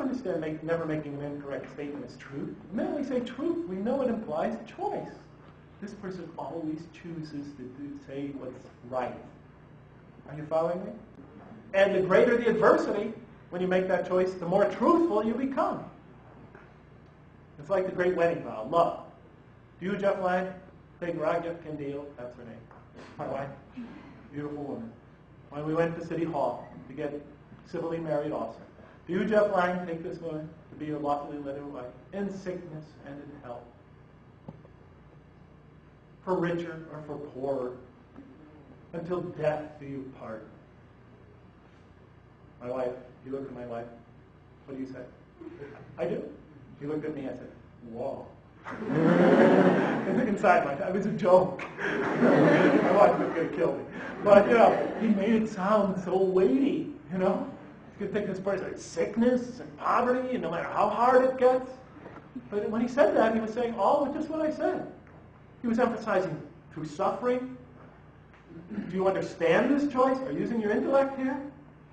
understand never making an incorrect statement is truth. The minute we say truth, we know it implies choice. This person always chooses to say what's right. Are you following me? And the greater the adversity, when you make that choice, the more truthful you become. It's like the great wedding vow, love. Do you, Jeff Lang? Take Raja Kandil, that's her name. My wife, beautiful woman. When we went to City Hall to get civilly married also. Do you, Jeff Lang, take this woman to be your lawfully wedded wife, in sickness and in health, for richer or for poorer, until death do you part? My wife, you look at my wife, what do you say? I do. He looked at me and I said, whoa. Inside my head, it was a joke. My wife was going to kill me. But, he made it sound so weighty, You could take this person, sickness and poverty, and no matter how hard it gets. But when he said that, he was saying just what I said. He was emphasizing through suffering. Do you understand this choice? Are you using your intellect here?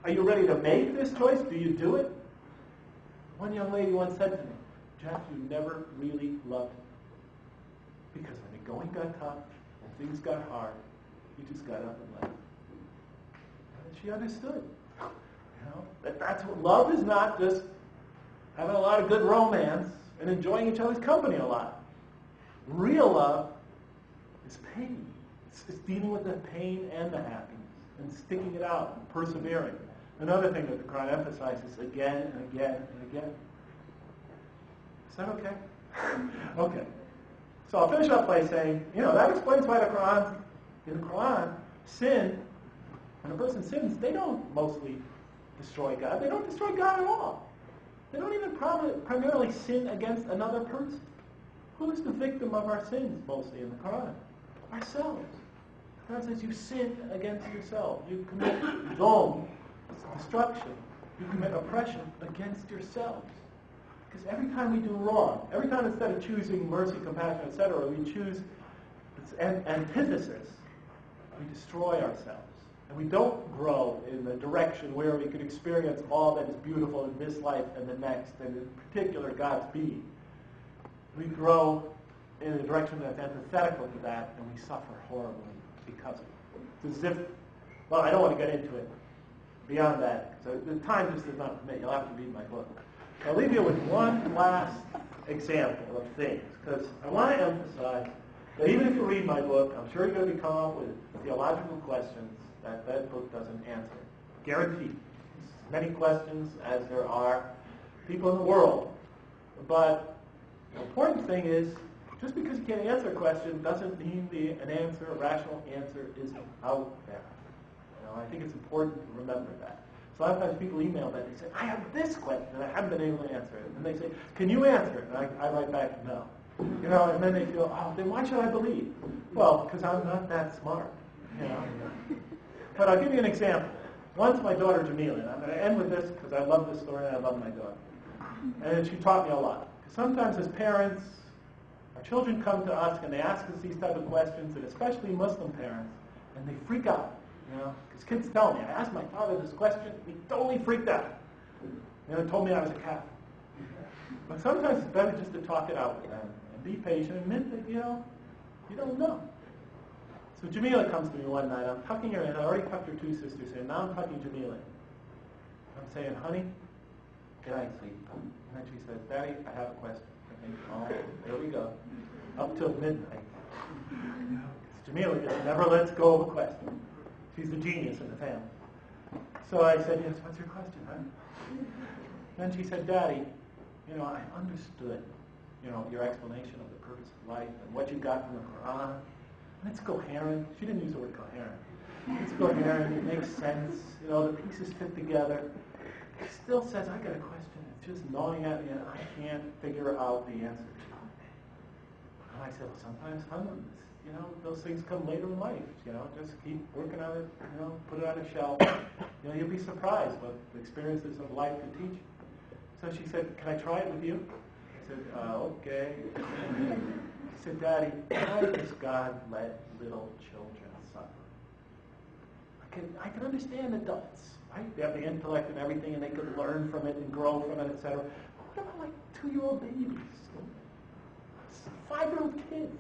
Are you ready to make this choice? Do you do it? One young lady once said to me, Jeff, you never really loved me. Because when the going got tough and things got hard, you just got up and left. And she understood. That's what love is, not just having a lot of good romance and enjoying each other's company a lot. Real love is pain. It's dealing with the pain and the happiness and sticking it out and persevering. Another thing that the Quran emphasizes again and again and again. Is that okay? Okay. So I'll finish up by saying, that explains why in the Quran, sin, when a person sins, they don't mostly destroy God. They don't destroy God at all. They don't even primarily sin against another person. Who is the victim of our sins mostly in the Quran? Ourselves. The Quran says you sin against yourself. You commit zulm, destruction. You commit oppression against yourselves. Because every time we do wrong, every time instead of choosing mercy, compassion, etc., we choose its antithesis, we destroy ourselves. And we don't grow in the direction where we could experience all that is beautiful in this life and the next, and in particular God's being. We grow in a direction that's antithetical to that, and we suffer horribly because of it. It's as if, I don't want to get into it beyond that. So the time just does not permit. You'll have to read my book. I'll leave you with one last example of things, because I want to emphasize that even if you read my book, I'm sure you're going to come up with theological questions that book doesn't answer. Guaranteed. As many questions as there are people in the world. But the important thing is, just because you can't answer a question doesn't mean a rational answer isn't out there. I think it's important to remember that. So a lot of times people email that, they say, I have this question, and I haven't been able to answer it. And they say, can you answer it? And I write back, no. And then they feel, then why should I believe? Well, because I'm not that smart. But I'll give you an example. Once my daughter Jamila, and I'm going to end with this because I love this story and I love my daughter. And she taught me a lot. Because sometimes as parents, our children come to us and they ask us these type of questions, and especially Muslim parents, and they freak out. Because kids tell me, I asked my father this question, and he totally freaked out. He told me I was a Catholic. But sometimes it's better just to talk it out with them and be patient and admit that, you don't know. So Jamila comes to me one night. I'm tucking her in. I already tucked her two sisters in. Now I'm tucking Jamila in. I'm saying, honey, good night, sleep. And then she says, Daddy, I have a question. I think, there we go. Up till midnight. Jamila just never lets go of a question. She's the genius in the family. So I said, yes, what's your question, honey? Then she said, Daddy, I understood, your explanation of the purpose of life and what you got from the Quran. And it's coherent. She didn't use the word coherent. It's coherent. It makes sense. The pieces fit together. It still says, I got a question. It's just gnawing at me, and I can't figure out the answer to it. And I said, well, sometimes, those things come later in life. Just keep working on it. Put it on a shelf. You'll be surprised what the experiences of life can teach you. So she said, can I try it with you? I said, okay. She said, Daddy, why does God let little children suffer? I can understand adults. right? They have the intellect and everything, and they could learn from it and grow from it, etc. What about like 2-year-old babies, 5-year-old kids?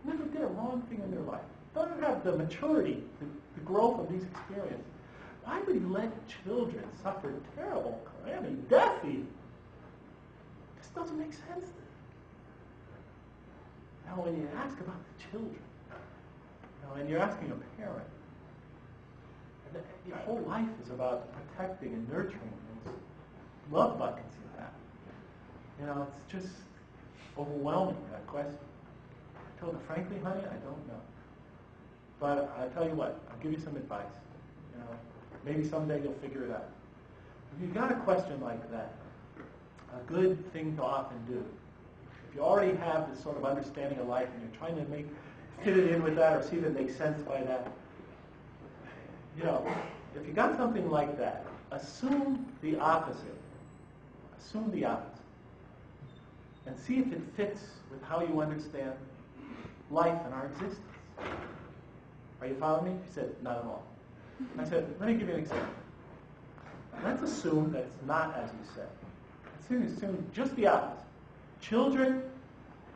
Never did a wrong thing in their life. Don't have the maturity to grow from these experiences. Why would you let children suffer terrible calamity, death even? This doesn't make sense. Now, when you ask about the children, and you're asking a parent, and your whole life is about protecting and nurturing those love buckets you have. It's just overwhelming, that question. I told her, frankly, honey, I don't know. But I'll tell you what, I'll give you some advice. Maybe someday you'll figure it out. If you've got a question like that, a good thing to often do, if you already have this sort of understanding of life and you're trying to fit it in with that or see if it makes sense by that, if you got something like that, assume the opposite. Assume the opposite. And see if it fits with how you understand life and our existence. Are you following me? She said, not at all. I said, let me give you an example. Let's assume that it's not as you said. Let's assume just the opposite. Children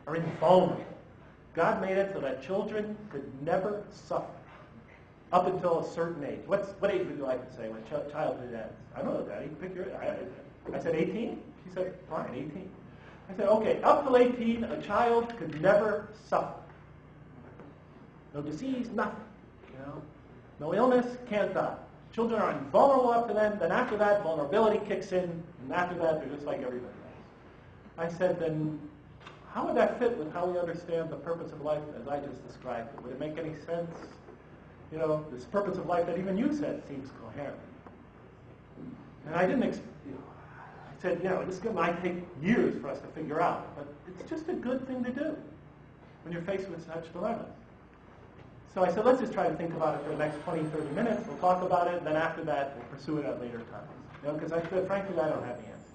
are invulnerable. God made it so that children could never suffer up until a certain age. What age would you like to say when childhood ends? I don't know, Daddy. Pick your age. I said 18? She said, fine, 18. I said, okay, up till 18, a child could never suffer. No disease, nothing. No illness, can't die. Children are invulnerable up to then after that, vulnerability kicks in, and after that, they're just like everybody else. I said, then how would that fit with how we understand the purpose of life as I just described it? Would it make any sense? This purpose of life that even you said seems coherent. And I didn't, I said, this might take years for us to figure out, but it's just a good thing to do when you're faced with such dilemmas. So I said, let's just try to think about it for the next 20, 30 minutes. We'll talk about it, and then after that, we'll pursue it at later times. Because I said, frankly, I don't have the answer.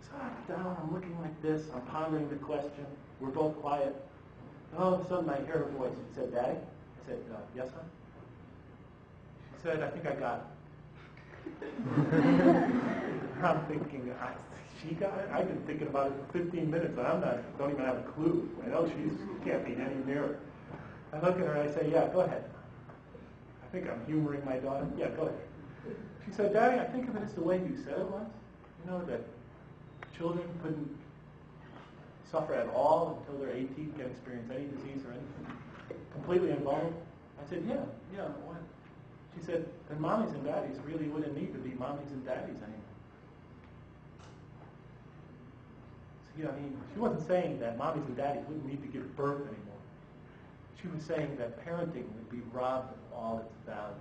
So I'm down, I'm looking like this, I'm pondering the question. We're both quiet. And all of a sudden, I hear her voice. She said, Daddy? I said, yes, son? She said, I think I got it. I'm thinking, she got it? I've been thinking about it for 15 minutes, and don't even have a clue. I know she can't be any nearer. I look at her and I say, yeah, go ahead. I think I'm humoring my daughter. Yeah, go ahead. She said, Daddy, I think of it as the way you said it was. That children couldn't suffer at all until they're 18, can't experience any disease or anything. Completely invulnerable. I said, yeah, what? She said, then mommies and daddies really wouldn't need to be mommies and daddies anymore. So, she wasn't saying that mommies and daddies wouldn't need to give birth anymore. She was saying that parenting would be robbed of all its value.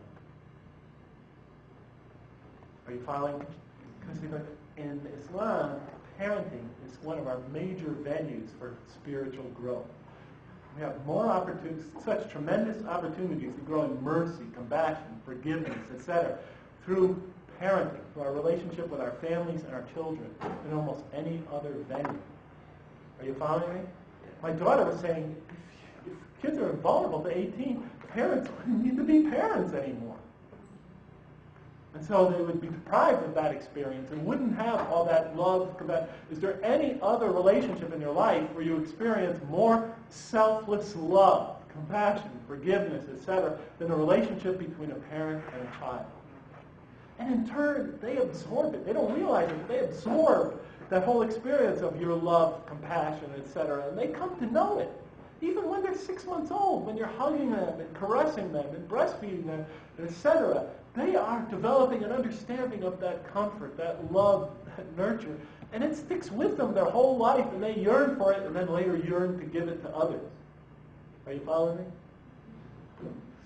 Are you following me? Because in Islam, parenting is one of our major venues for spiritual growth. We have more opportunities, such tremendous opportunities to grow in mercy, compassion, forgiveness, etc., through parenting, through our relationship with our families and our children, than almost any other venue. Are you following me? My daughter was saying, if kids are vulnerable to 18, parents wouldn't need to be parents anymore. And so they would be deprived of that experience and wouldn't have all that love. Is there any other relationship in your life where you experience more selfless love, compassion, forgiveness, etc., than a relationship between a parent and a child? And in turn, they absorb it. They don't realize it, but they absorb that whole experience of your love, compassion, etc., and they come to know it. Even when they're 6 months old, when you're hugging them and caressing them and breastfeeding them, etc., they are developing an understanding of that comfort, that love, that nurture, and it sticks with them their whole life, and they yearn for it, and then later yearn to give it to others. Are you following me?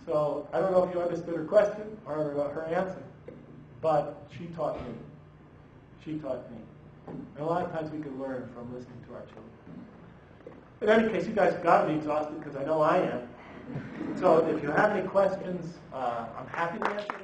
So I don't know if you understood her question or her answer, but she taught me. She taught me. And a lot of times we can learn from listening to our children. In any case, you guys have got to be exhausted because I know I am. So if you have any questions, I'm happy to answer them.